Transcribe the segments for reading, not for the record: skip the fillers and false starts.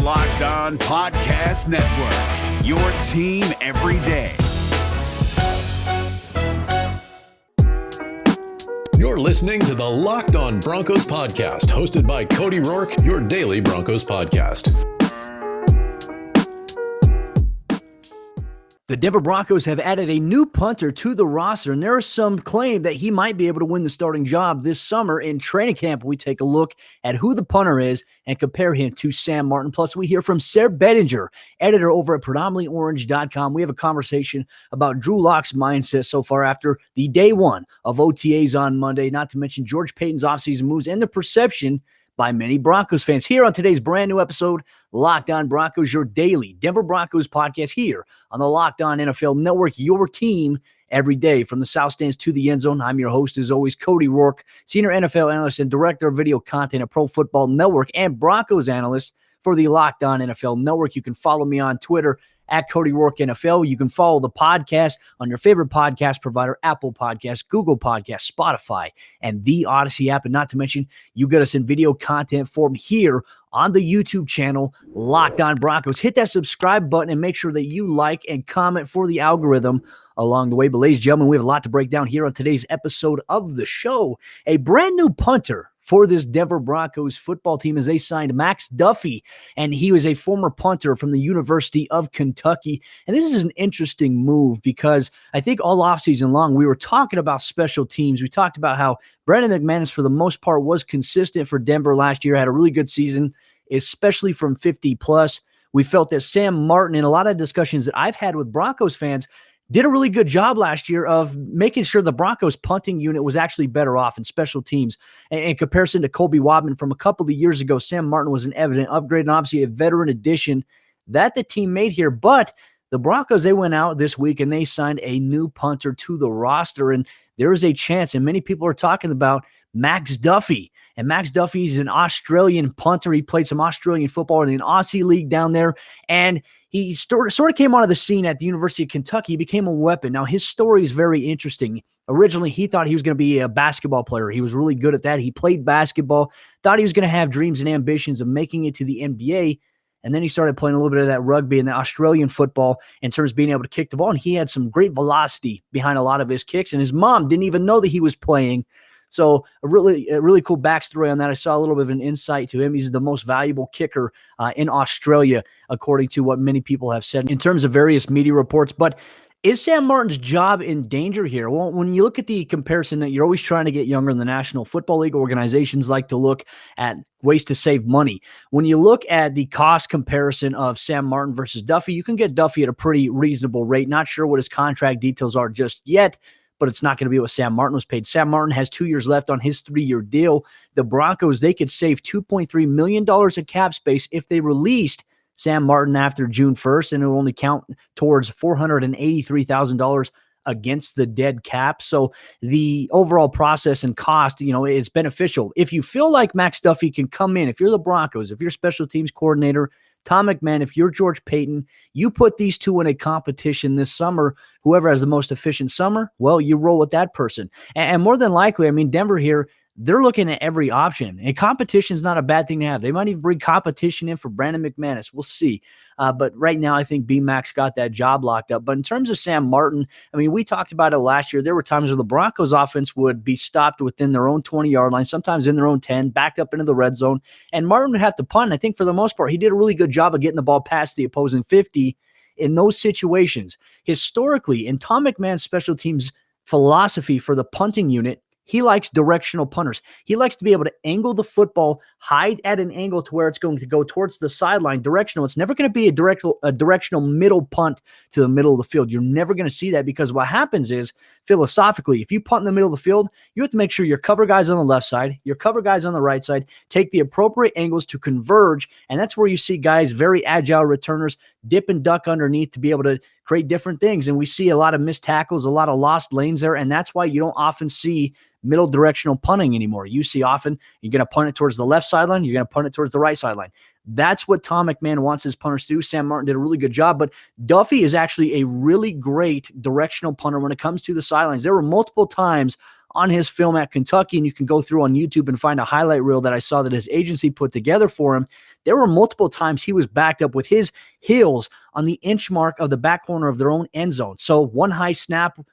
Locked On Podcast Network, your team every day. You're listening to the Locked On Broncos Podcast, hosted by Cody Roark, your daily Broncos podcast. The Denver Broncos have added a new punter to the roster, and there is some claim that he might be able to win the starting job this summer in training camp. We take a look at who the punter is and compare him to Sam Martin. Plus, we hear from Sayre Bedinger, editor over at predominantlyorange.com. We have a conversation about Drew Lock's mindset so far after the day one of OTAs on Monday, not to mention George Paton's offseason moves and the perception by many Broncos fans. Here on today's brand new episode, Locked On Broncos, your daily Denver Broncos podcast here on the Locked On NFL Network, your team every day from the South Stands to the end zone. I'm your host, as always, Cody Roark, senior NFL analyst and director of video content at Pro Football Network and Broncos analyst for the Locked On NFL Network. You can follow me on Twitter at Cody Roark NFL. You can follow the podcast on your favorite podcast provider, Apple Podcasts, Google Podcasts, Spotify, and the Odyssey app. And not to mention, you get us in video content form here on the YouTube channel, Locked On Broncos. Hit that subscribe button and make sure that you like and comment for the algorithm along the way. But ladies and gentlemen, we have a lot to break down here on today's episode of the show. A brand new punter for this Denver Broncos football team as they signed Max Duffy, and he was a former punter from the University of Kentucky. And this is an interesting move because I think all offseason long we were talking about special teams. We talked about how Brandon McManus, for the most part, was consistent for Denver last year, had a really good season, especially from 50+. We felt that Sam Martin, in a lot of discussions that I've had with Broncos fans, did a really good job last year of making sure the Broncos punting unit was actually better off in special teams. In comparison to Colby Wadman from a couple of years ago, Sam Martin was an evident upgrade and obviously a veteran addition that the team made here. But the Broncos, they went out this week and they signed a new punter to the roster. And there is a chance, and many people are talking about Max Duffy. And Max Duffy is an Australian punter. He played some Australian football in an Aussie league down there. And he sort of came onto the scene at the University of Kentucky. He became a weapon. Now, his story is very interesting. Originally, he thought he was going to be a basketball player. He was really good at that. He played basketball, thought he was going to have dreams and ambitions of making it to the NBA. And then he started playing a little bit of that rugby and the Australian football in terms of being able to kick the ball. And he had some great velocity behind a lot of his kicks. And his mom didn't even know that he was playing. So a really cool backstory on that. I saw a little bit of an insight to him. He's the most valuable kicker in Australia, according to what many people have said in terms of various media reports. But is Sam Martin's job in danger here? Well, when you look at the comparison that you're always trying to get younger in the National Football League, organizations like to look at ways to save money. When you look at the cost comparison of Sam Martin versus Duffy, you can get Duffy at a pretty reasonable rate. Not sure what his contract details are just yet, but it's not going to be what Sam Martin was paid. Sam Martin has 2 years left on his 3-year deal. The Broncos, they could save $2.3 million in cap space if they released Sam Martin after June 1st, and it will only count towards $483,000 against the dead cap. So the overall process and cost, is beneficial. If you feel like Max Duffy can come in, if you're the Broncos, if you're special teams coordinator, Tom McMahon, if you're George Paton, you put these two in a competition this summer. Whoever has the most efficient summer, well, you roll with that person. And more than likely, Denver here, they're looking at every option. And competition is not a bad thing to have. They might even bring competition in for Brandon McManus. We'll see. But right now, I think B-Max got that job locked up. But in terms of Sam Martin, we talked about it last year. There were times where the Broncos offense would be stopped within their own 20-yard line, sometimes in their own 10, backed up into the red zone. And Martin would have to punt. I think for the most part, he did a really good job of getting the ball past the opposing 50 in those situations. Historically, in Tom McMahon's special teams philosophy for the punting unit, he likes directional punters. He likes to be able to angle the football, hide at an angle to where it's going to go towards the sideline, directional. It's never going to be a directional middle punt to the middle of the field. You're never going to see that because what happens is, philosophically, if you punt in the middle of the field, you have to make sure your cover guys on the left side, your cover guys on the right side, take the appropriate angles to converge, and that's where you see guys, very agile returners, dip and duck underneath to be able to create different things. And we see a lot of missed tackles, a lot of lost lanes there, and that's why you don't often see middle directional punting anymore. You see often you're going to punt it towards the left sideline, you're going to punt it towards the right sideline. That's what Tom McMahon wants his punters to do. Sam Martin did a really good job, but Duffy is actually a really great directional punter when it comes to the sidelines. There were multiple times on his film at Kentucky, and you can go through on YouTube and find a highlight reel that I saw that his agency put together for him. There were multiple times he was backed up with his heels on the inch mark of the back corner of their own end zone. So one snap to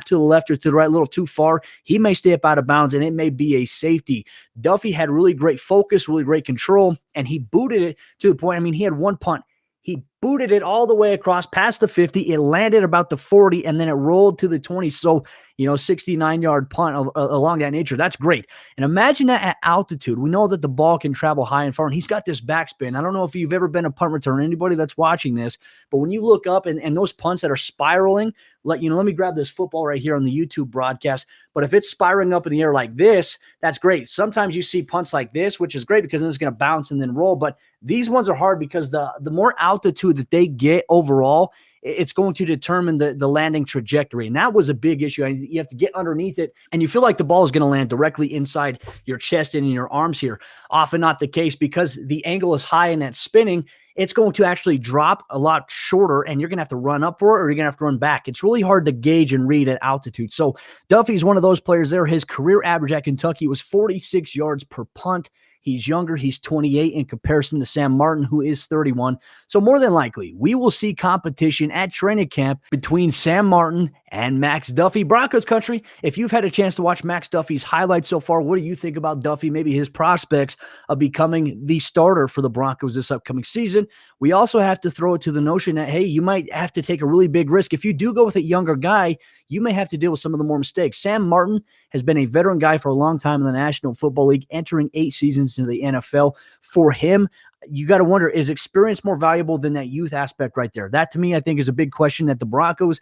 the left or to the right, a little too far, he may stay up out of bounds, and it may be a safety. Duffy had really great focus, really great control, and he booted it to the point. I mean, he had one punt. He booted it all the way across past the 50. It landed about the 40, and then it rolled to the 20. So, 69-yard punt along that nature. That's great. And imagine that at altitude. We know that the ball can travel high and far, and he's got this backspin. I don't know if you've ever been a punt returner, anybody that's watching this, but when you look up and those punts that are spiraling, let me grab this football right here on the YouTube broadcast. But if it's spiraling up in the air like this, that's great. Sometimes you see punts like this, which is great because then it's going to bounce and then roll. But these ones are hard because the more altitude that they get overall, it's going to determine the landing trajectory. And that was a big issue. You have to get underneath it, and you feel like the ball is going to land directly inside your chest and in your arms here. Often not the case because the angle is high and that's spinning. It's going to actually drop a lot shorter, and you're going to have to run up for it or you're going to have to run back. It's really hard to gauge and read at altitude. So Duffy's one of those players there. His career average at Kentucky was 46 yards per punt. He's younger. He's 28 in comparison to Sam Martin, who is 31. So more than likely, we will see competition at training camp between Sam Martin and Max Duffy. Broncos country, if you've had a chance to watch Max Duffy's highlights so far, what do you think about Duffy, maybe his prospects of becoming the starter for the Broncos this upcoming season? We also have to throw it to the notion that, hey, you might have to take a really big risk. If you do go with a younger guy, you may have to deal with some of the more mistakes. Sam Martin has been a veteran guy for a long time in the National Football League, entering 8 seasons into the NFL. For him, you got to wonder, is experience more valuable than that youth aspect right there? That, to me, I think is a big question that the Broncos,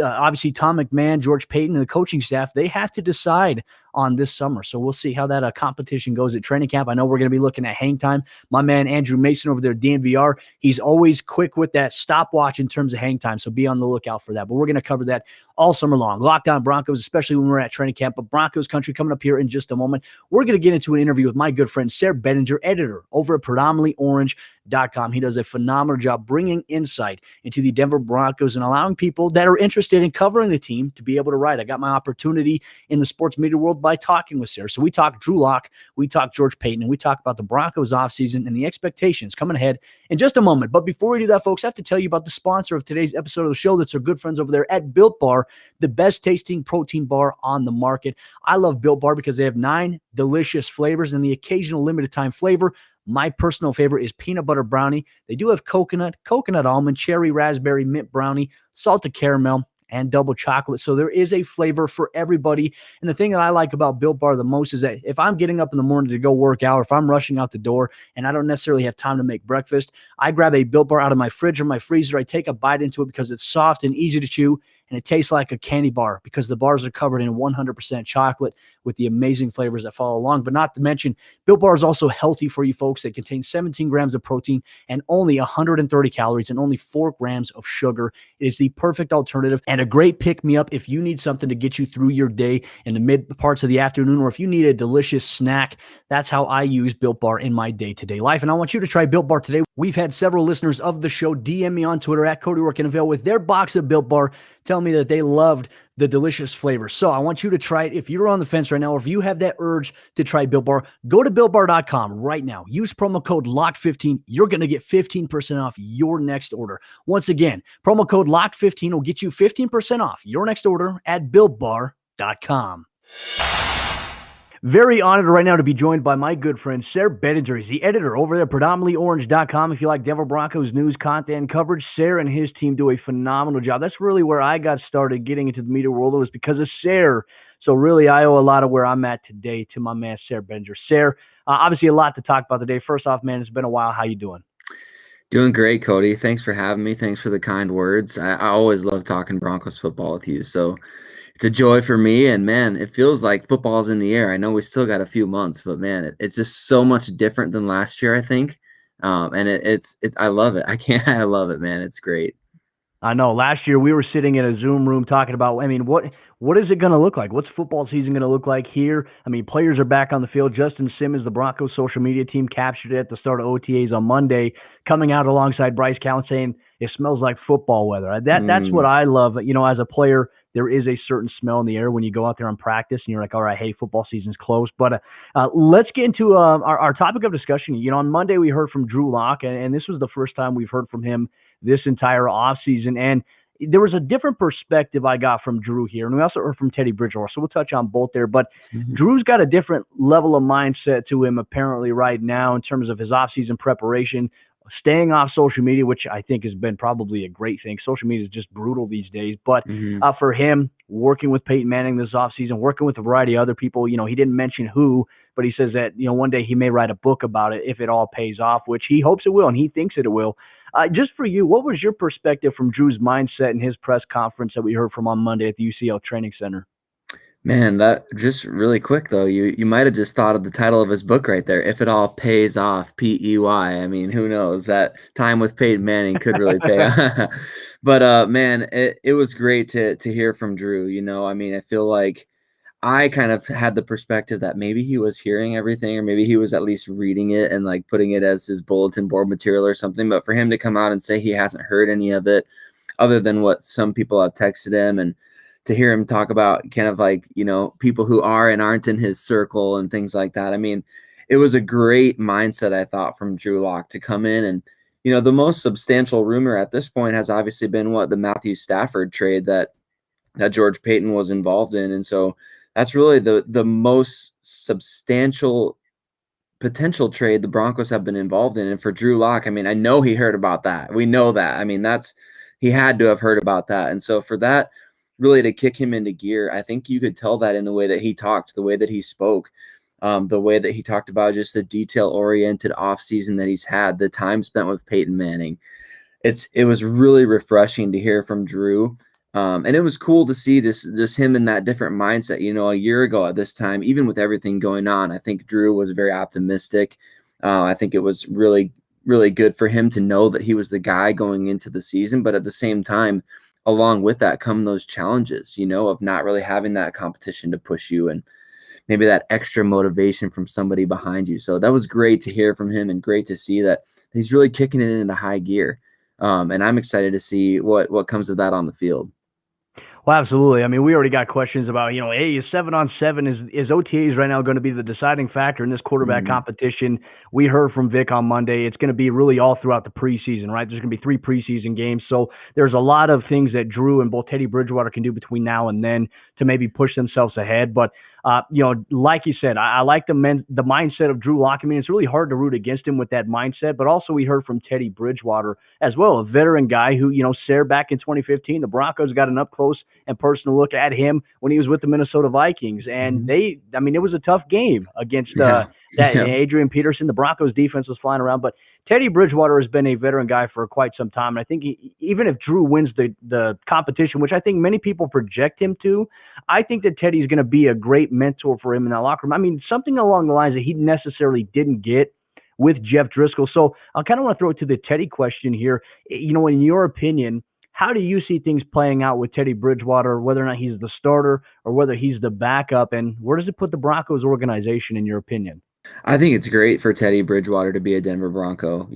obviously Tom McMahon, George Paton, and the coaching staff, they have to decide on this summer. So we'll see how that competition goes at training camp. I know we're going to be looking at hang time. My man Andrew Mason over there at DNVR, he's always quick with that stopwatch in terms of hang time, so be on the lookout for that. But we're going to cover that all summer long. Locked On Broncos, especially when we're at training camp. But Broncos country coming up here in just a moment. We're going to get into an interview with my good friend Sayre Bedinger, editor over at predominantlyorange.com. He does a phenomenal job bringing insight into the Denver Broncos and allowing people that are interested in covering the team to be able to write. I got my opportunity in the sports media world by talking with Sayre. So we talk Drew Lock, we talk George Paton, and we talk about the Broncos offseason and the expectations coming ahead in just a moment. But before we do that, folks, I have to tell you about the sponsor of today's episode of the show. That's our good friends over there at Built Bar, the best tasting protein bar on the market. I love Built Bar because they have 9 delicious flavors and the occasional limited time flavor. My personal favorite is peanut butter brownie. They do have coconut almond, cherry, raspberry, mint brownie, salted caramel, and double chocolate. So there is a flavor for everybody. And the thing that I like about Built Bar the most is that if I'm getting up in the morning to go work out, or if I'm rushing out the door and I don't necessarily have time to make breakfast, I grab a Built Bar out of my fridge or my freezer. I take a bite into it because it's soft and easy to chew, and it tastes like a candy bar because the bars are covered in 100% chocolate with the amazing flavors that follow along. But not to mention, Built Bar is also healthy for you folks. It contains 17 grams of protein and only 130 calories and only 4 grams of sugar. It is the perfect alternative and a great pick-me-up if you need something to get you through your day in the mid parts of the afternoon, or if you need a delicious snack. That's how I use Built Bar in my day-to-day life. And I want you to try Built Bar today. We've had several listeners of the show DM me on Twitter at Cody Roark NFL with their box of Built Bar, telling me that they loved the delicious flavor. So I want you to try it. If you're on the fence right now, or if you have that urge to try Built Bar, go to BuiltBar.com right now. Use promo code LOCKED15. You're going to get 15% off your next order. Once again, promo code LOCKED15 will get you 15% off your next order at BuiltBar.com. Very honored right now to be joined by my good friend, Sayre Bedinger. He's the editor over there at predominantlyorange.com. If you like Denver Broncos news, content, and coverage, Sayre and his team do a phenomenal job. That's really where I got started getting into the media world. It was because of Sayre. So really, I owe a lot of where I'm at today to my man, Sayre Bedinger. Sayre, obviously a lot to talk about today. First off, man, it's been a while. How you doing? Doing great, Cody. Thanks for having me. Thanks for the kind words. I always love talking Broncos football with you. So it's a joy for me, and man, it feels like football's in the air. I know we still got a few months, but man, it's just so much different than last year, I think. And I love it. I love it, man. It's great. I know. Last year we were sitting in a Zoom room talking about, what is it going to look like? What's football season going to look like here? Players are back on the field. Justin Simmons, the Broncos social media team, captured it at the start of OTAs on Monday, coming out alongside Bryce Callen saying it smells like football weather. That's what I love, as a player there is a certain smell in the air when you go out there on practice and you're like, all right, hey, football season's close. But let's get into our topic of discussion. On Monday we heard from Drew Lock, and this was the first time we've heard from him this entire offseason. And there was a different perspective I got from Drew here, and we also heard from Teddy Bridgewater, so we'll touch on both there. But Drew's got a different level of mindset to him apparently right now in terms of his offseason preparation, staying off social media, which I think has been probably a great thing. Social media is just brutal these days. But for him, working with Peyton Manning this offseason, working with a variety of other people, he didn't mention who, but he says that, one day he may write a book about it if it all pays off, which he hopes it will, and he thinks it will. Just for you, what was your perspective from Drew's mindset in his press conference that we heard from on Monday at the UCL Training Center? Man, that just really quick though, you might have just thought of the title of his book right there. If it all pays off, P-E-Y. I mean, who knows? That time with Peyton Manning could really pay off. But man, it was great to hear from Drew. I mean, I feel like I kind of had the perspective that maybe he was hearing everything, or maybe he was at least reading it and like putting it as his bulletin board material or something. But for him to come out and say he hasn't heard any of it other than what some people have texted him, and to hear him talk about kind of like, people who are and aren't in his circle and things like that. I mean, it was a great mindset, I thought, from Drew Lock to come in. And, the most substantial rumor at this point has obviously been the Matthew Stafford trade that George Paton was involved in. And so that's really the most substantial potential trade the Broncos have been involved in. And for Drew Lock, I mean, I know he heard about that. We know that. I mean, he had to have heard about that. And so for that really to kick him into gear, I think you could tell that in the way that he talked, the way that he spoke, the way that he talked about just the detail-oriented offseason that he's had, the time spent with Peyton Manning. It was really refreshing to hear from Drew. And it was cool to see just him in that different mindset. A year ago at this time, even with everything going on, I think Drew was very optimistic. I think it was really, really good for him to know that he was the guy going into the season. But at the same time, along with that come those challenges, of not really having that competition to push you and maybe that extra motivation from somebody behind you. So that was great to hear from him, and great to see that he's really kicking it into high gear. And I'm excited to see what comes of that on the field. Well, absolutely. I mean, we already got questions about, hey, is 7-on-7, is OTAs right now going to be the deciding factor in this quarterback competition? We heard from Vic on Monday. It's going to be really all throughout the preseason, right? There's going to be 3 preseason games. So there's a lot of things that Drew and both Teddy Bridgewater can do between now and then to maybe push themselves ahead. But like you said, I like the mindset of Drew Lock. I mean, it's really hard to root against him with that mindset. But also we heard from Teddy Bridgewater as well, a veteran guy who, Sayre back in 2015, the Broncos got an up close and personal look at him when he was with the Minnesota Vikings. And it was a tough game against Adrian Peterson. The Broncos defense was flying around, but Teddy Bridgewater has been a veteran guy for quite some time. And I think even if Drew wins the competition, which I think many people project him to, I think that Teddy's going to be a great mentor for him in that locker room. I mean, something along the lines that he necessarily didn't get with Jeff Driscoll. So I kind of want to throw it to the Teddy question here. In your opinion, how do you see things playing out with Teddy Bridgewater, whether or not he's the starter or whether he's the backup, and where does it put the Broncos organization in your opinion? I think it's great for Teddy Bridgewater to be a Denver Bronco.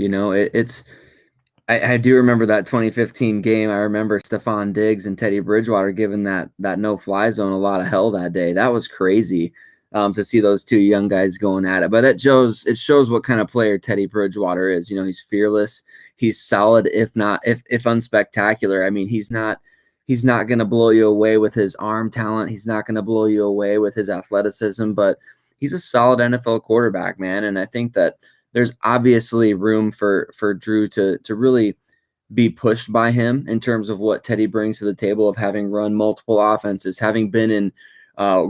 I do remember that 2015 game. I remember Stephon Diggs and Teddy Bridgewater giving that no-fly zone a lot of hell that day. That was crazy to see those two young guys going at it. But it shows what kind of player Teddy Bridgewater is. He's fearless. He's solid, if unspectacular. I mean, he's not going to blow you away with his arm talent. He's not going to blow you away with his athleticism, but he's a solid NFL quarterback, man. And I think that there's obviously room for Drew to really be pushed by him in terms of what Teddy brings to the table of having run multiple offenses, having been in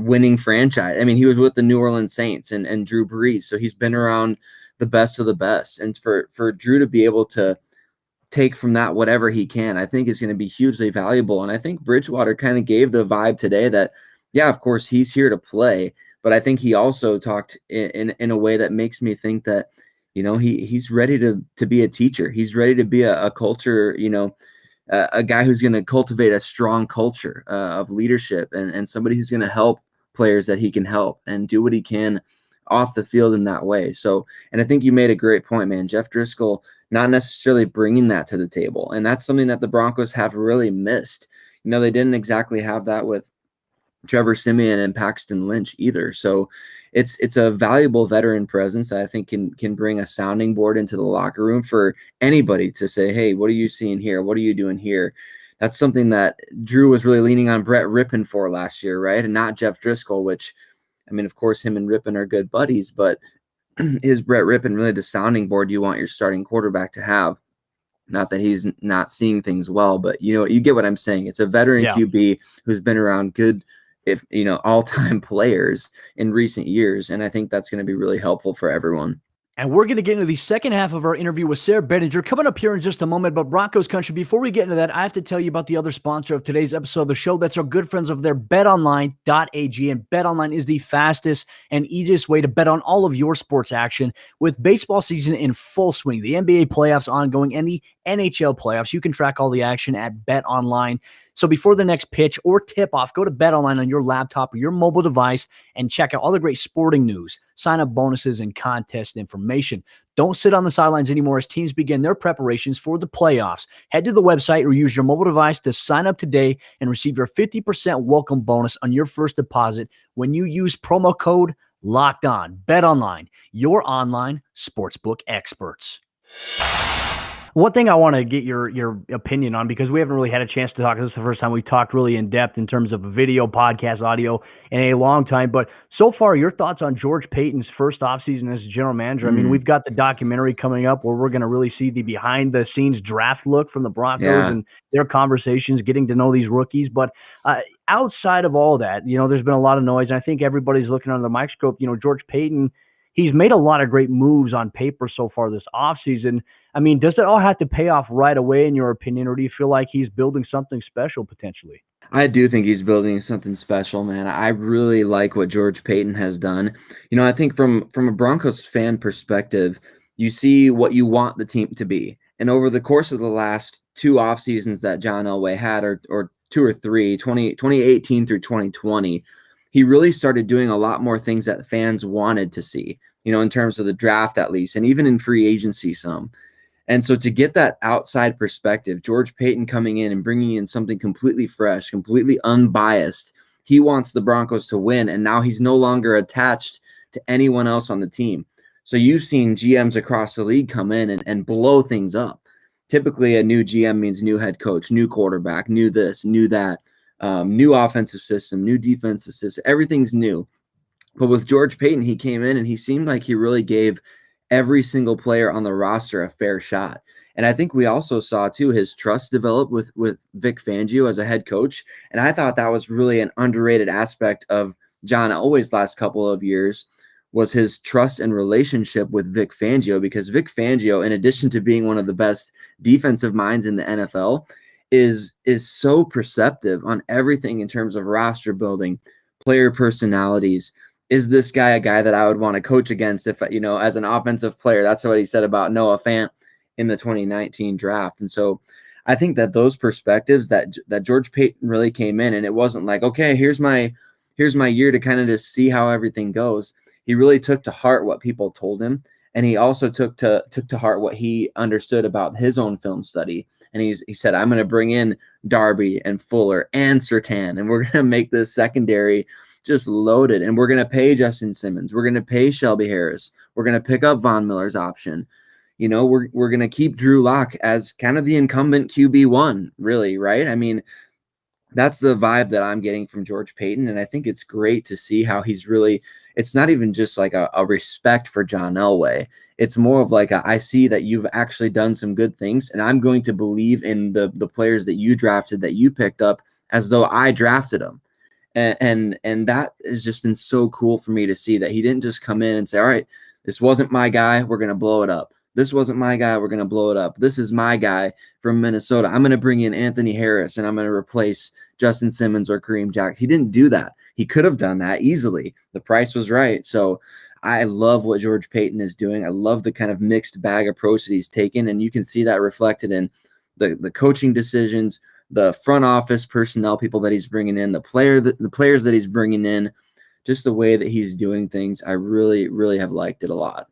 winning franchise. I mean, he was with the New Orleans Saints and Drew Brees, so he's been around the best of the best. And for Drew to be able to take from that whatever he can, I think is going to be hugely valuable. And I think Bridgewater kind of gave the vibe today that, yeah, of course he's here to play, but I think he also talked in a way that makes me think that, he's ready to be a teacher. He's ready to be a culture, a guy who's going to cultivate a strong culture of leadership and somebody who's going to help players that he can help and do what he can off the field in that way. So, and I think you made a great point, man. Jeff Driscoll not necessarily bringing that to the table. And that's something that the Broncos have really missed. They didn't exactly have that with Trevor Siemian and Paxton Lynch either. So it's a valuable veteran presence that I think can bring a sounding board into the locker room for anybody to say, hey, what are you seeing here? What are you doing here? That's something that Drew was really leaning on Brett Rippon for last year, right? And not Jeff Driscoll, which, I mean, of course, him and Rippon are good buddies, but is Brett Rippon really the sounding board you want your starting quarterback to have? Not that he's not seeing things well, but you get what I'm saying. It's a veteran QB who's been around good, all-time players in recent years. And I think that's going to be really helpful for everyone. And we're going to get into the second half of our interview with Sayre Bedinger coming up here in just a moment. But Broncos country, before we get into that, I have to tell you about the other sponsor of today's episode of the show. That's our good friends over there, BetOnline.ag. And BetOnline is the fastest and easiest way to bet on all of your sports action. With baseball season in full swing, the NBA playoffs ongoing, and the NHL playoffs, you can track all the action at BetOnline. So before the next pitch or tip-off, go to BetOnline on your laptop or your mobile device and check out all the great sporting news, sign-up bonuses, and contest information. Don't sit on the sidelines anymore as teams begin their preparations for the playoffs. Head to the website or use your mobile device to sign up today and receive your 50% welcome bonus on your first deposit when you use promo code LOCKEDON. BetOnline, your online sportsbook experts. One thing I want to get your opinion on, because we haven't really had a chance to talk. This is the first time we've talked really in depth in terms of a video, podcast, audio in a long time. But so far, your thoughts on George Paton's first offseason as general manager? I mean, we've got the documentary coming up where we're going to really see the behind-the-scenes draft look from the Broncos and their conversations, getting to know these rookies. But outside of all that, there's been a lot of noise. And I think everybody's looking under the microscope. George Paton, he's made a lot of great moves on paper so far this offseason. I mean, does it all have to pay off right away, in your opinion, or do you feel like he's building something special potentially? I do think he's building something special, man. I really like what George Paton has done. I think from a Broncos fan perspective, you see what you want the team to be. And over the course of the last two off seasons that John Elway had, or two or three, 2018 through 2020, he really started doing a lot more things that fans wanted to see, in terms of the draft at least, and even in free agency some. And so to get that outside perspective, George Paton coming in and bringing in something completely fresh, completely unbiased, he wants the Broncos to win, and now he's no longer attached to anyone else on the team. So you've seen GMs across the league come in and blow things up. Typically, a new GM means new head coach, new quarterback, new this, new that, new offensive system, new defensive system. Everything's new. But with George Paton, he came in and he seemed like he really gave every single player on the roster a fair shot. And I think we also saw, too, his trust develop with Vic Fangio as a head coach. And I thought that was really an underrated aspect of John Elway's last couple of years, was his trust and relationship with Vic Fangio, because Vic Fangio, in addition to being one of the best defensive minds in the NFL, is so perceptive on everything in terms of roster building, player personalities. Is this guy a guy that I would want to coach against if, as an offensive player? That's what he said about Noah Fant in the 2019 draft. And so I think that those perspectives that George Paton really came in, and it wasn't like, okay, here's my year to kind of just see how everything goes. He really took to heart what people told him. And he also took to heart what he understood about his own film study. And he said, I'm going to bring in Darby and Fuller and Surtain, and we're going to make this secondary just loaded. And we're going to pay Justin Simmons. We're going to pay Shelby Harris. We're going to pick up Von Miller's option. We're going to keep Drew Lock as kind of the incumbent QB1, really, right? I mean, that's the vibe that I'm getting from George Paton. And I think it's great to see how he's really, it's not even just like a respect for John Elway. It's more of like I see that you've actually done some good things, and I'm going to believe in the players that you drafted, that you picked up, as though I drafted them. And that has just been so cool for me to see, that he didn't just come in and say, all right, this wasn't my guy, we're going to blow it up. This wasn't my guy, we're going to blow it up. This is my guy from Minnesota. I'm going to bring in Anthony Harris, and I'm going to replace Justin Simmons or Kareem Jackson. He didn't do that. He could have done that easily. The price was right. So I love what George Paton is doing. I love the kind of mixed bag approach that he's taken, and you can see that reflected in the coaching decisions, the front office personnel people that he's bringing in, the players that he's bringing in, just the way that he's doing things. I really, really have liked it a lot.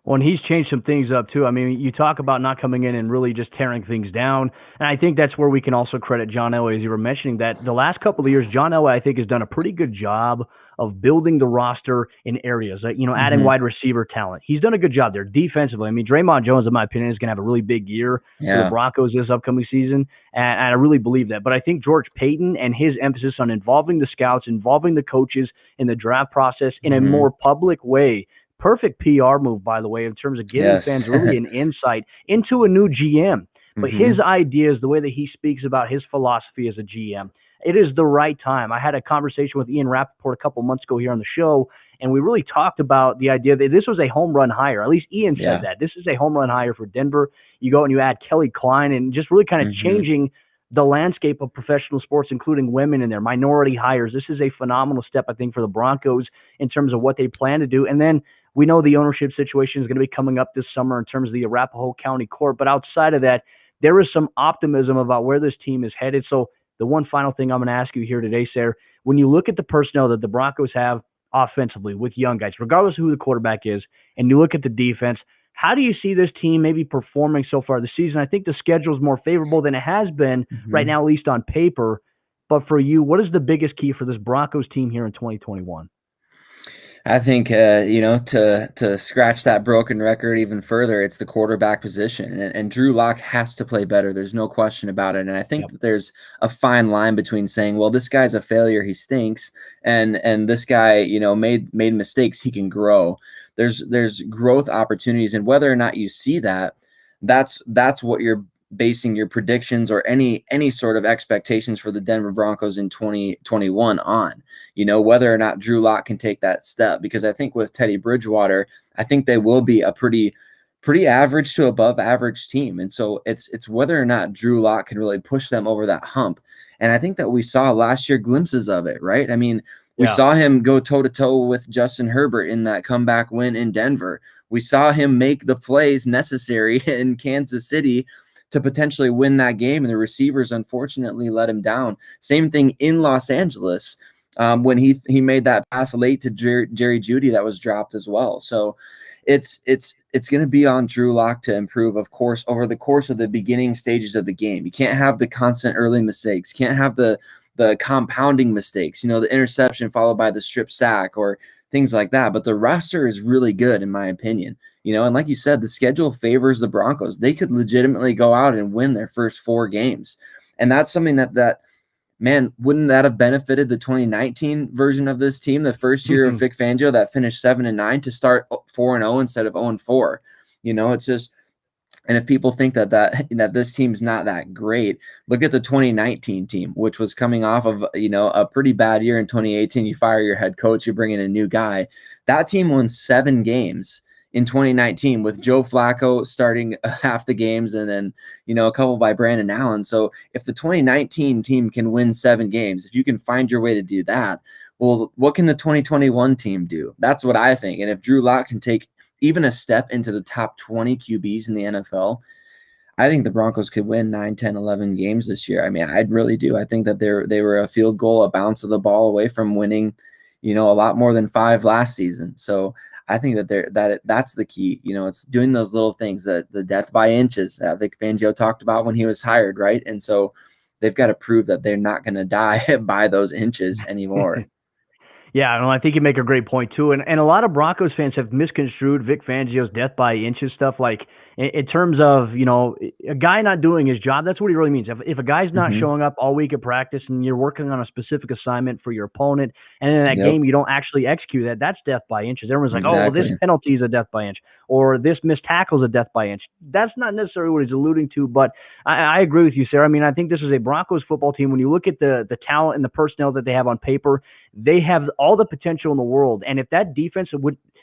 Well, and he's changed some things up too. I mean, you talk about not coming in and really just tearing things down. And I think that's where we can also credit John Elway, as you were mentioning, that the last couple of years, John Elway, I think, has done a pretty good job of building the roster in areas, adding wide receiver talent. He's done a good job there defensively. I mean, Draymond Jones, in my opinion, is going to have a really big year for the Broncos this upcoming season. And I really believe that. But I think George Paton and his emphasis on involving the scouts, involving the coaches in the draft process in a more public way. Perfect PR move, by the way, in terms of giving fans really an insight into a new GM. But his ideas, the way that he speaks about his philosophy as a GM, it is the right time. I had a conversation with Ian Rappaport a couple months ago here on the show, and we really talked about the idea that this was a home run hire. At least Ian said that. This is a home run hire for Denver. You go and you add Kelly Klein and just really kind of changing the landscape of professional sports, including women in there, minority hires. This is a phenomenal step, I think, for the Broncos in terms of what they plan to do. And then we know the ownership situation is going to be coming up this summer in terms of the Arapahoe County Court. But outside of that, there is some optimism about where this team is headed. So the one final thing I'm going to ask you here today, Sayre, when you look at the personnel that the Broncos have offensively with young guys, regardless of who the quarterback is, and you look at the defense, how do you see this team maybe performing so far this season? I think the schedule is more favorable than it has been right now, at least on paper. But for you, what is the biggest key for this Broncos team here in 2021? I think, to scratch that broken record even further, it's the quarterback position. And Drew Lock has to play better. There's no question about it. And I think that there's a fine line between saying, well, this guy's a failure, he stinks, and this guy, made mistakes, he can grow. There's growth opportunities. And whether or not you see that, that's what you're basing your predictions or any sort of expectations for the Denver Broncos in 2021 on, whether or not Drew Lock can take that step. Because I think with Teddy Bridgewater, I think they will be a pretty average to above average team. And so it's whether or not Drew Lock can really push them over that hump. And I think that we saw last year glimpses of it, right? I mean, we saw him go toe-to-toe with Justin Herbert in that comeback win in Denver. We saw him make the plays necessary in Kansas City to potentially win that game, and the receivers unfortunately let him down. Same thing in Los Angeles when he made that pass late to Jerry Jeudy that was dropped as well. So it's going to be on Drew Lock to improve, of course, over the course of the beginning stages of the game. You can't have the constant early mistakes. You can't have the compounding mistakes, the interception followed by the strip sack or things like that. But the roster is really good, in my opinion. And like you said, the schedule favors the Broncos. They could legitimately go out and win their first 4 games. And that's something that man, wouldn't that have benefited the 2019 version of this team, the first year of Vic Fangio that finished 7-9 to start 4-0 instead of 0-4? It's just, and if people think that this team's not that great, look at the 2019 team, which was coming off of, a pretty bad year in 2018. You fire your head coach, you bring in a new guy. That team won 7 games in 2019 with Joe Flacco starting half the games and then, a couple by Brandon Allen. So if the 2019 team can win 7 games, if you can find your way to do that, well, what can the 2021 team do? That's what I think. And if Drew Lock can take even a step into the top 20 QBs in the NFL, I think the Broncos could win 9, 10, 11 games this year. I mean, I really do. I think that they were a field goal, a bounce of the ball away from winning, a lot more than 5 last season. So I think that that's the key. It's doing those little things, that the death by inches that Vic Fangio talked about when he was hired, right? And so they've got to prove that they're not going to die by those inches anymore. Yeah, I think you make a great point too. And a lot of Broncos fans have misconstrued Vic Fangio's death by inches stuff, like in terms of, a guy not doing his job. That's what he really means. If a guy's not showing up all week at practice and you're working on a specific assignment for your opponent, and in that game you don't actually execute that, that's death by inches. Everyone's like, oh, well, this penalty is a death by inch, or this missed tackle is a death by inch. That's not necessarily what he's alluding to, but I agree with you, Sayre. I mean, I think this is a Broncos football team. When you look at the talent and the personnel that they have on paper, they have all the potential in the world. And if that defense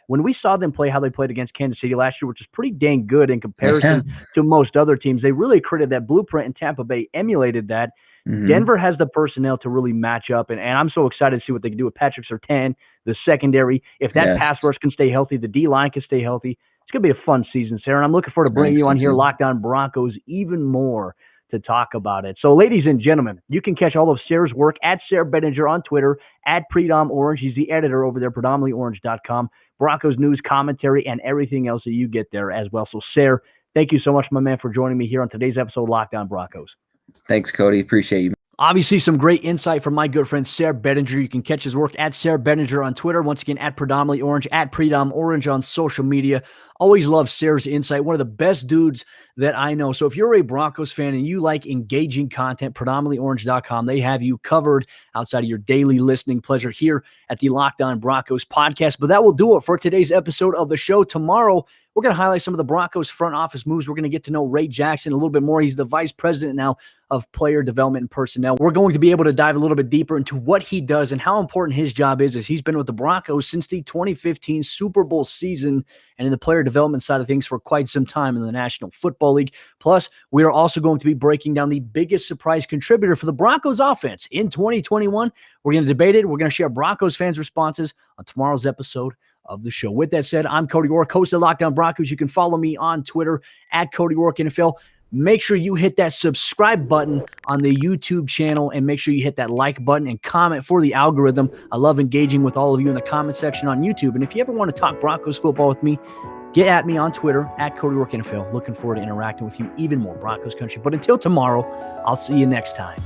when we saw them play how they played against Kansas City last year, which is pretty dang good in comparison to most other teams, they really created that blueprint, and Tampa Bay emulated that. Denver has the personnel to really match up, and I'm so excited to see what they can do with Patrick Surtain, the secondary. If that pass rush can stay healthy, the D-line can stay healthy, it's going to be a fun season, Sayre. And I'm looking forward to bringing you on here, Locked On Broncos, even more to talk about it. So, ladies and gentlemen, you can catch all of Sayre's work at Sayre Bedinger on Twitter, at Predom Orange. He's the editor over there, predominantlyorange.com. Broncos news, commentary, and everything else that you get there as well. So, Sayre, thank you so much, my man, for joining me here on today's episode of Locked On Broncos. Thanks, Cody. Appreciate you. Obviously, some great insight from my good friend Sayre Bedinger. You can catch his work at Sayre Bedinger on Twitter. Once again, at Predominantly Orange, at Predom Orange on social media. Always love Sayre's insight. One of the best dudes that I know. So if you're a Broncos fan and you like engaging content, predominantlyorange.com, they have you covered outside of your daily listening pleasure here at the Locked On Broncos podcast. But that will do it for today's episode of the show. Tomorrow, we're going to highlight some of the Broncos front office moves. We're going to get to know Ray Jackson a little bit more. He's the vice president now of player development and personnel. We're going to be able to dive a little bit deeper into what he does and how important his job is, as he's been with the Broncos since the 2015 Super Bowl season and in the player development side of things for quite some time in the National Football League. Plus, we are also going to be breaking down the biggest surprise contributor for the Broncos offense in 2021. We're going to debate it. We're going to share Broncos fans' responses on tomorrow's episode of the show. With that said, I'm Cody Roark, host of Locked On Broncos. You can follow me on Twitter at Cody Roark NFL. Make sure you hit that subscribe button on the YouTube channel and make sure you hit that like button and comment for the algorithm. I love engaging with all of you in the comment section on YouTube. And if you ever want to talk Broncos football with me, get at me on Twitter at Cody Roark NFL. Looking forward to interacting with you even more, Broncos country. But until tomorrow, I'll see you next time.